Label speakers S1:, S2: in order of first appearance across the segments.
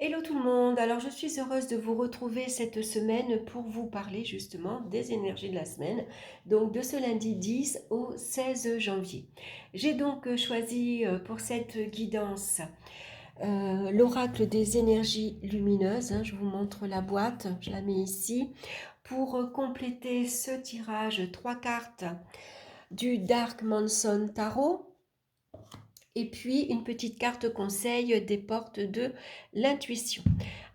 S1: Hello tout le monde, alors je suis heureuse de vous retrouver cette semaine pour vous parler justement des énergies de la semaine, donc de ce lundi 10 au 16 janvier. J'ai donc choisi pour cette guidance l'oracle des énergies lumineuses, je vous montre la boîte, je la mets ici, pour compléter ce tirage, 3 cartes du Dark Manson Tarot. Et puis une petite carte conseil des portes de l'intuition.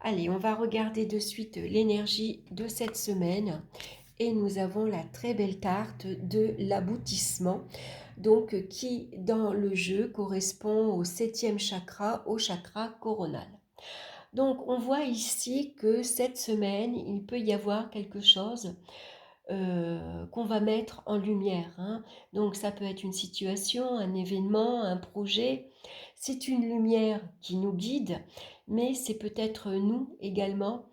S1: Allez, on va regarder de suite l'énergie de cette semaine. Et nous avons la très belle carte de l'aboutissement, donc qui dans le jeu correspond au 7e chakra, au chakra coronal. Donc on voit ici que cette semaine, il peut y avoir quelque chose qu'on va mettre en lumière, hein. Donc ça peut être une situation, un événement, un projet. C'est une lumière qui nous guide, mais c'est peut-être nous également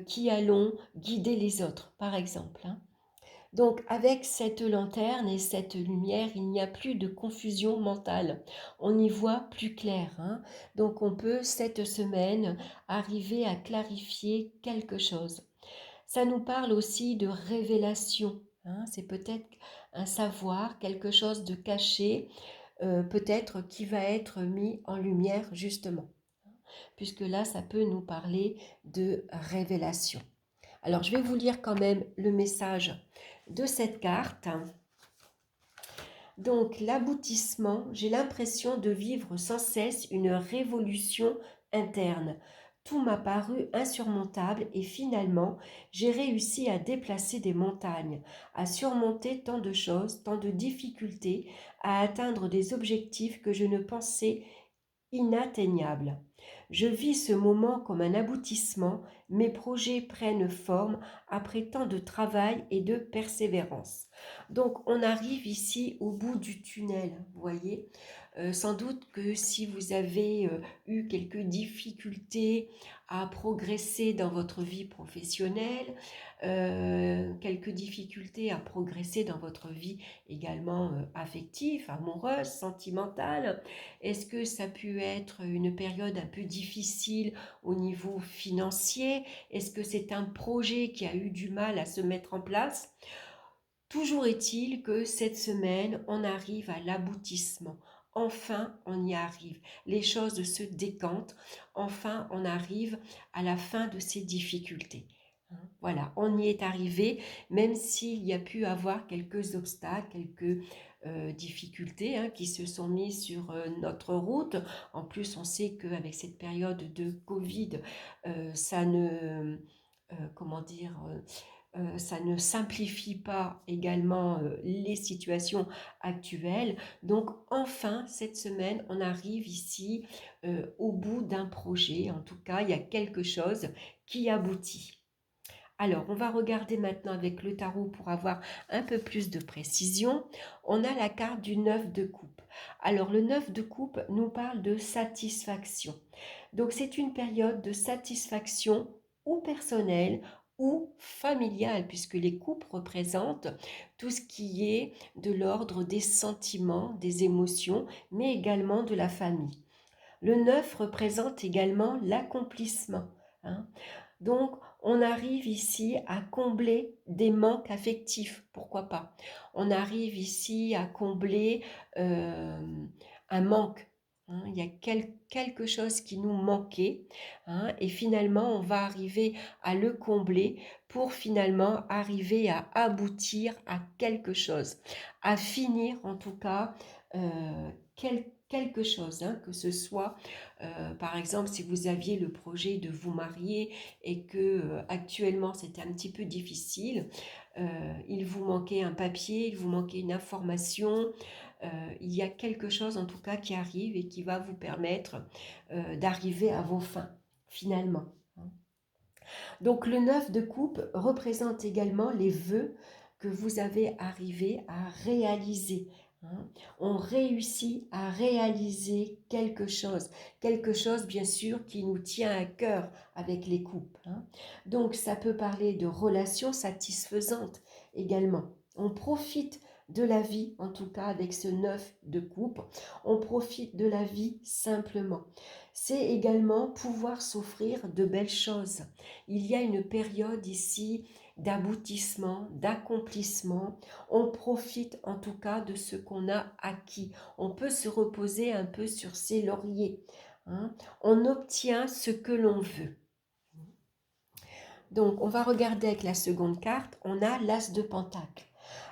S1: qui allons guider les autres, par exemple, hein. Donc avec cette lanterne et cette lumière, il n'y a plus de confusion mentale. On y voit plus clair, hein. Donc on peut cette semaine arriver à clarifier quelque chose. Ça nous parle aussi de révélation, hein. C'est peut-être un savoir, quelque chose de caché, peut-être qui va être mis en lumière justement, puisque là, ça peut nous parler de révélation. Alors, je vais vous lire quand même le message de cette carte. Donc, l'aboutissement, j'ai l'impression de vivre sans cesse une révolution interne. Tout m'a paru insurmontable et finalement, j'ai réussi à déplacer des montagnes, à surmonter tant de choses, tant de difficultés, à atteindre des objectifs que je ne pensais inatteignable. Je vis ce moment comme un aboutissement, mes projets prennent forme après tant de travail et de persévérance. Donc on arrive ici au bout du tunnel, vous voyez. Sans doute que si vous avez eu quelques difficultés à progresser dans votre vie professionnelle, quelques difficultés à progresser dans votre vie également affective, amoureuse, sentimentale, est-ce que ça a pu être une période un peu difficile au niveau financier? Est-ce que c'est un projet qui a eu du mal à se mettre en place? Toujours est-il que cette semaine, on arrive à l'aboutissement. Enfin, on y arrive. Les choses se décantent. Enfin, on arrive à la fin de ces difficultés. Voilà, on y est arrivé, même s'il y a pu avoir quelques obstacles, quelques difficultés qui se sont mises sur notre route. En plus, on sait qu'avec cette période de Covid, ça ne, comment dire, ça ne simplifie pas également les situations actuelles. Donc enfin, cette semaine, on arrive ici au bout d'un projet. En tout cas, il y a quelque chose qui aboutit. Alors, on va regarder maintenant avec le tarot pour avoir un peu plus de précision. On a la carte du 9 de coupe. Alors, le 9 de coupe nous parle de satisfaction. Donc, c'est une période de satisfaction ou personnelle ou familiale, puisque les coupes représentent tout ce qui est de l'ordre des sentiments, des émotions, mais également de la famille. Le 9 représente également l'accomplissement, hein. Donc, on arrive ici à combler des manques affectifs, pourquoi pas. On arrive ici à combler un manque, hein. Il y a quelque chose qui nous manquait, hein, et finalement, on va arriver à le combler pour finalement arriver à aboutir à quelque chose, à finir en tout cas quelque chose, hein, que ce soit, par exemple, si vous aviez le projet de vous marier et que actuellement c'était un petit peu difficile, il vous manquait un papier, il vous manquait une information, il y a quelque chose en tout cas qui arrive et qui va vous permettre d'arriver à vos fins finalement. Donc le 9 de coupe représente également les vœux que vous avez arrivé à réaliser, hein. On réussit à réaliser quelque chose bien sûr qui nous tient à cœur avec les coupes, hein. Donc ça peut parler de relations satisfaisantes également. On profite de la vie, en tout cas avec ce 9 de coupe. On profite de la vie simplement. C'est également pouvoir s'offrir de belles choses. Il y a une période ici d'aboutissement, d'accomplissement. On profite en tout cas de ce qu'on a acquis. On peut se reposer un peu sur ses lauriers, hein. On obtient ce que l'on veut. Donc, on va regarder avec la seconde carte. On a l'As de Pentacle.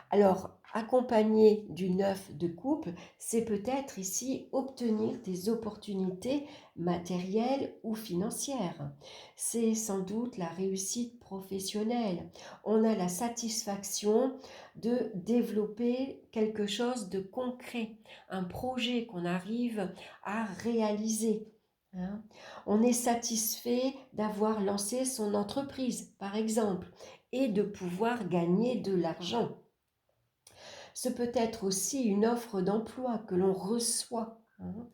S1: Alors, accompagné du 9 de coupe, c'est peut-être ici obtenir des opportunités matérielles ou financières. C'est sans doute la réussite professionnelle. On a la satisfaction de développer quelque chose de concret, un projet qu'on arrive à réaliser, hein. On est satisfait d'avoir lancé son entreprise, par exemple, et de pouvoir gagner de l'argent. Ce peut être aussi une offre d'emploi que l'on reçoit, hein.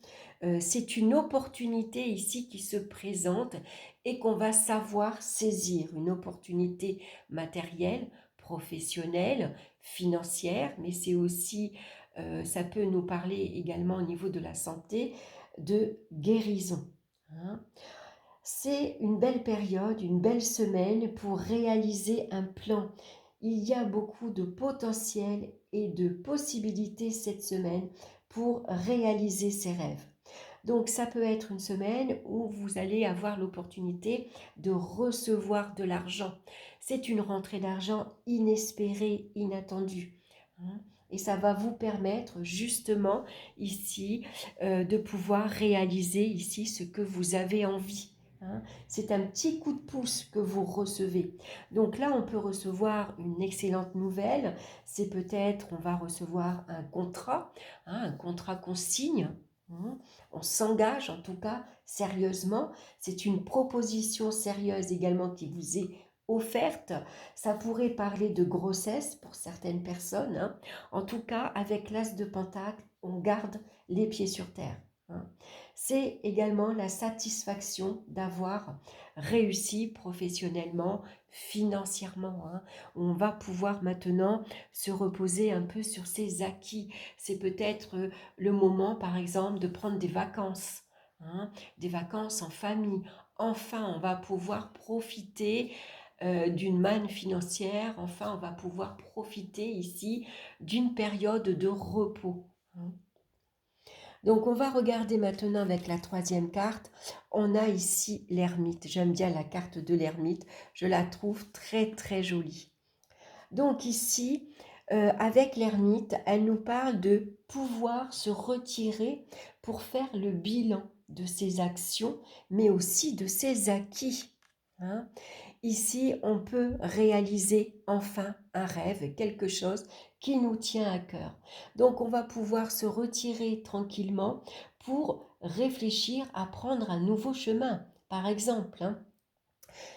S1: C'est une opportunité ici qui se présente et qu'on va savoir saisir. Une opportunité matérielle, professionnelle, financière, mais c'est aussi, ça peut nous parler également au niveau de la santé, de guérison, hein. C'est une belle période, une belle semaine pour réaliser un plan. Il y a beaucoup de potentiel et de possibilités cette semaine pour réaliser ses rêves. Donc ça peut être une semaine où vous allez avoir l'opportunité de recevoir de l'argent. C'est une rentrée d'argent inespérée, inattendue, hein. Et ça va vous permettre justement ici de pouvoir réaliser ici ce que vous avez envie, hein. C'est un petit coup de pouce que vous recevez. Donc là, on peut recevoir une excellente nouvelle. C'est peut-être, on va recevoir un contrat, hein, un contrat qu'on signe, hein. On s'engage en tout cas sérieusement. C'est une proposition sérieuse également qui vous est offerte. Ça pourrait parler de grossesse pour certaines personnes, hein. En tout cas, avec l'As de Pentacle, on garde les pieds sur terre, hein. C'est également la satisfaction d'avoir réussi professionnellement, financièrement, hein. On va pouvoir maintenant se reposer un peu sur ses acquis. C'est peut-être le moment, par exemple, de prendre des vacances, hein, des vacances en famille. Enfin, on va pouvoir profiter d'une manne financière. Enfin, on va pouvoir profiter ici d'une période de repos, hein. Donc, on va regarder maintenant avec la troisième carte. On a ici l'ermite. J'aime bien la carte de l'ermite. Je la trouve très, très jolie. Donc ici, avec l'ermite, elle nous parle de pouvoir se retirer pour faire le bilan de ses actions, mais aussi de ses acquis, hein. Ici, on peut réaliser enfin un rêve, quelque chose qui nous tient à cœur. Donc, on va pouvoir se retirer tranquillement pour réfléchir à prendre un nouveau chemin, par exemple, hein.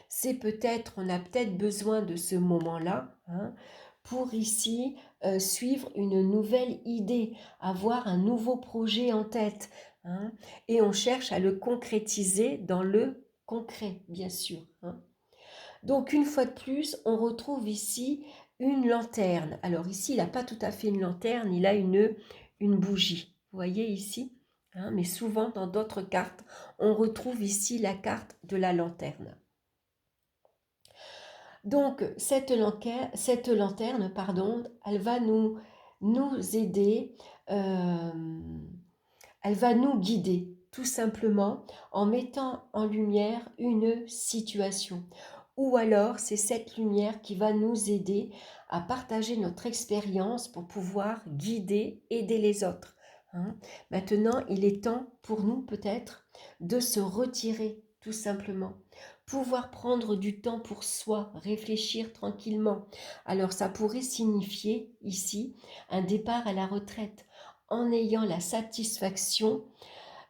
S1: C'est peut-être, on a peut-être besoin de ce moment-là, hein, pour ici suivre une nouvelle idée, avoir un nouveau projet en tête, hein, et on cherche à le concrétiser dans le concret, bien sûr, hein. Donc, une fois de plus, on retrouve ici une lanterne. Alors ici, il n'a pas tout à fait une lanterne, il a une bougie. Vous voyez ici, hein, mais souvent, dans d'autres cartes, on retrouve ici la carte de la lanterne. Donc, cette lanterne, pardon, elle va nous aider, elle va nous guider, tout simplement, en mettant en lumière une situation. Ou alors, c'est cette lumière qui va nous aider à partager notre expérience pour pouvoir guider, aider les autres, hein. Maintenant, il est temps pour nous, peut-être, de se retirer, tout simplement. Pouvoir prendre du temps pour soi, réfléchir tranquillement. Alors, ça pourrait signifier, ici, un départ à la retraite, en ayant la satisfaction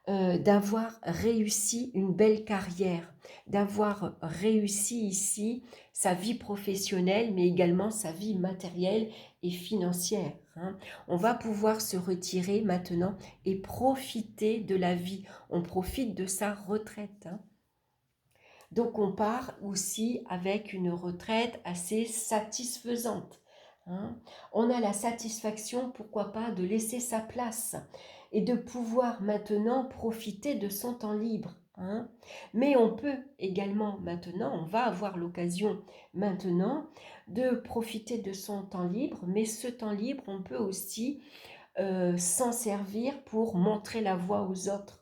S1: d'avoir réussi une belle carrière, d'avoir réussi ici sa vie professionnelle, mais également sa vie matérielle et financière, hein. On va pouvoir se retirer maintenant et profiter de la vie. On profite de sa retraite, hein. Donc on part aussi avec une retraite assez satisfaisante, hein. On a la satisfaction, pourquoi pas, de laisser sa place et de pouvoir maintenant profiter de son temps libre, hein. Mais on peut également maintenant, on va avoir l'occasion maintenant de profiter de son temps libre, mais ce temps libre, on peut aussi s'en servir pour montrer la voie aux autres.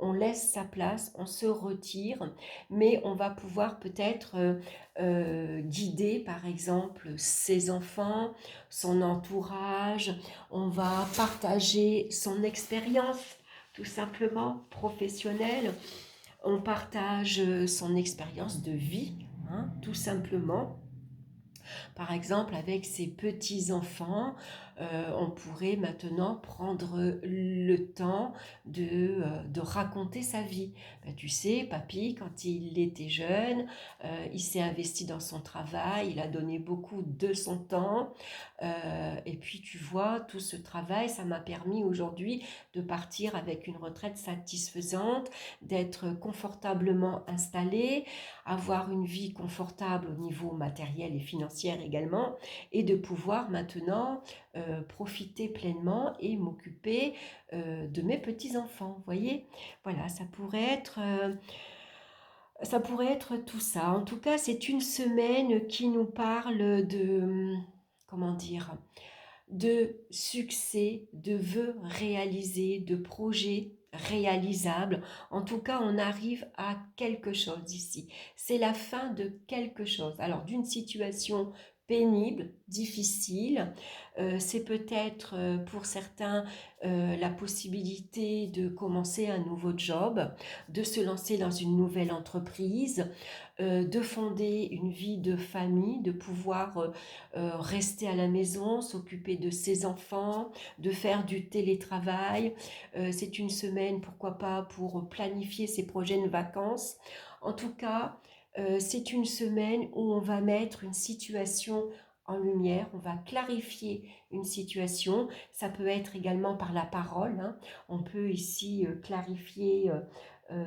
S1: On laisse sa place, on se retire, mais on va pouvoir peut-être guider par exemple ses enfants, son entourage, on va partager son expérience tout simplement professionnelle, on partage son expérience de vie, hein, tout simplement. Par exemple, avec ses petits-enfants, on pourrait maintenant prendre le temps de raconter sa vie. Ben, tu sais, papy, quand il était jeune, il s'est investi dans son travail, il a donné beaucoup de son temps. Et puis, tu vois, tout ce travail, ça m'a permis aujourd'hui de partir avec une retraite satisfaisante, d'être confortablement installée, avoir une vie confortable au niveau matériel et financier également, et de pouvoir maintenant profiter pleinement et m'occuper de mes petits-enfants. Vous voyez, voilà, ça pourrait être tout ça. En tout cas, c'est une semaine qui nous parle de, comment dire, de succès, de vœux réalisés, de projets réalisables. En tout cas, on arrive à quelque chose ici. C'est la fin de quelque chose. Alors, d'une situation pénible, difficile, c'est peut-être pour certains la possibilité de commencer un nouveau job, de se lancer dans une nouvelle entreprise, de fonder une vie de famille, de pouvoir rester à la maison, s'occuper de ses enfants, de faire du télétravail. C'est une semaine, pourquoi pas, pour planifier ses prochaines vacances. En tout cas, c'est une semaine où on va mettre une situation en lumière, on va clarifier une situation. Ça peut être également par la parole, hein. On peut ici clarifier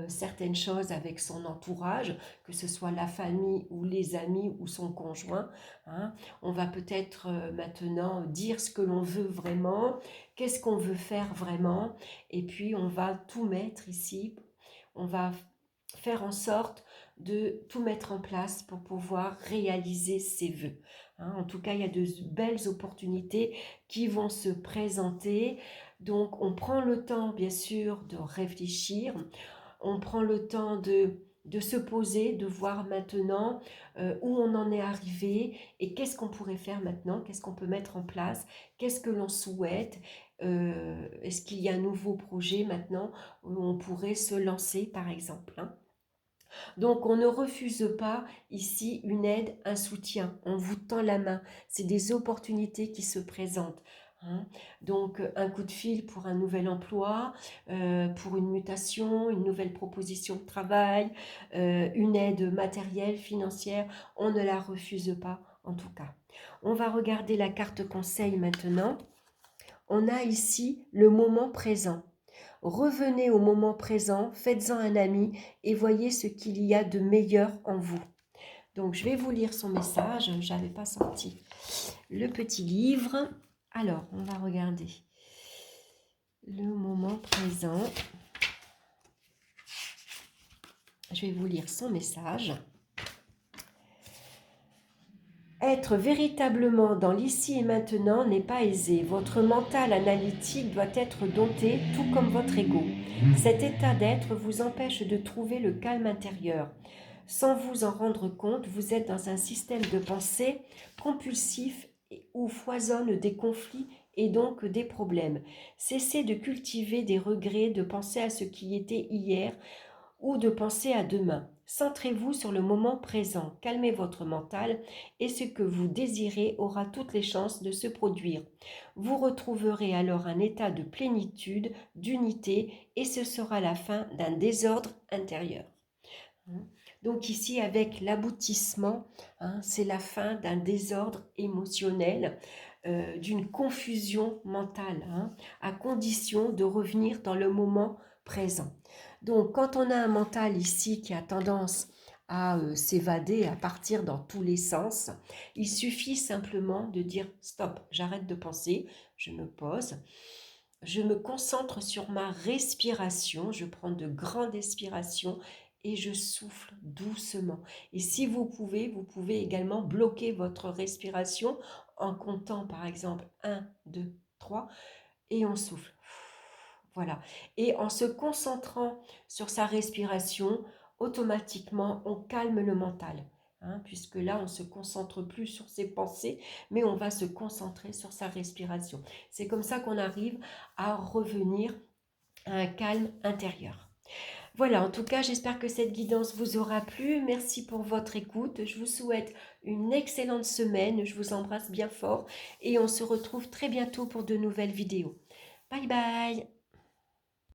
S1: certaines choses avec son entourage, que ce soit la famille ou les amis ou son conjoint, hein. On va peut-être maintenant dire ce que l'on veut vraiment, qu'est-ce qu'on veut faire vraiment, et puis on va tout mettre ici, on va faire en sorte de tout mettre en place pour pouvoir réaliser ses vœux, hein. En tout cas, il y a de belles opportunités qui vont se présenter. Donc, on prend le temps, bien sûr, de réfléchir. On prend le temps de se poser, de voir maintenant où on en est arrivé et qu'est-ce qu'on pourrait faire maintenant, qu'est-ce qu'on peut mettre en place, qu'est-ce que l'on souhaite, est-ce qu'il y a un nouveau projet maintenant où on pourrait se lancer par exemple, hein. Donc, on ne refuse pas ici une aide, un soutien. On vous tend la main. C'est des opportunités qui se présentent, hein. Donc, un coup de fil pour un nouvel emploi, pour une mutation, une nouvelle proposition de travail, une aide matérielle, financière, on ne la refuse pas en tout cas. On va regarder la carte conseil maintenant. On a ici le moment présent. Revenez au moment présent, faites-en un ami et voyez ce qu'il y a de meilleur en vous. Donc, je vais vous lire son message. Je n'avais pas sorti le petit livre. Alors, on va regarder le moment présent. Je vais vous lire son message. Être véritablement dans l'ici et maintenant n'est pas aisé. Votre mental analytique doit être dompté, tout comme votre ego. Cet état d'être vous empêche de trouver le calme intérieur. Sans vous en rendre compte, vous êtes dans un système de pensée compulsif où foisonnent des conflits et donc des problèmes. Cessez de cultiver des regrets, de penser à ce qui était hier ou de penser à demain. Centrez-vous sur le moment présent, calmez votre mental et ce que vous désirez aura toutes les chances de se produire. Vous retrouverez alors un état de plénitude, d'unité et ce sera la fin d'un désordre intérieur. Donc ici, avec l'aboutissement, hein, c'est la fin d'un désordre émotionnel, d'une confusion mentale, hein, à condition de revenir dans le moment présent. Donc, quand on a un mental ici qui a tendance s'évader, à partir dans tous les sens. Il suffit simplement de dire stop, j'arrête de penser, je me pose, je me concentre sur ma respiration, je prends de grandes expirations et je souffle doucement. Et si vous pouvez également bloquer votre respiration en comptant par exemple 1, 2, 3 et on souffle. Voilà. Et en se concentrant sur sa respiration, automatiquement, on calme le mental. Puisque là, on ne se concentre plus sur ses pensées, mais on va se concentrer sur sa respiration. C'est comme ça qu'on arrive à revenir à un calme intérieur. Voilà, en tout cas, j'espère que cette guidance vous aura plu. Merci pour votre écoute. Je vous souhaite une excellente semaine. Je vous embrasse bien fort et on se retrouve très bientôt pour de nouvelles vidéos. Bye bye!